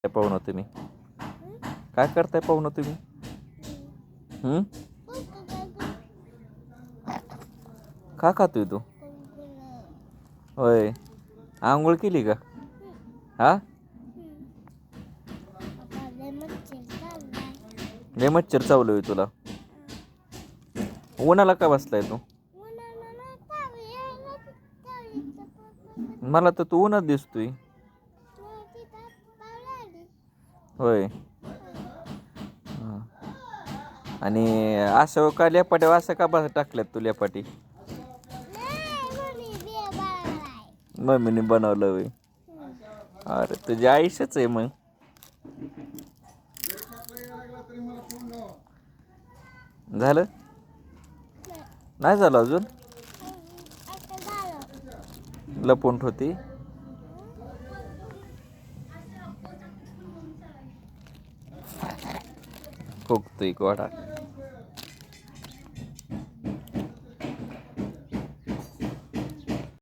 पाहुणं तुम्ही काय करताय पाहुणं तुम्ही का खातोय तू होय आंघोळ केली का हा लय मच्छर चावलोय तुला उन्हाला का बसलाय तू मला तर तू उन्हात दिसतोय होय आणि असं का लेपाट्या असं का बस टाकल्यात तू लेपाटी मम्मीने बनवलं होय अरे तुझ्या आयुष्यच आहे मग झालं नाही झालं अजून लपून ठेवती फुगतोय गोडा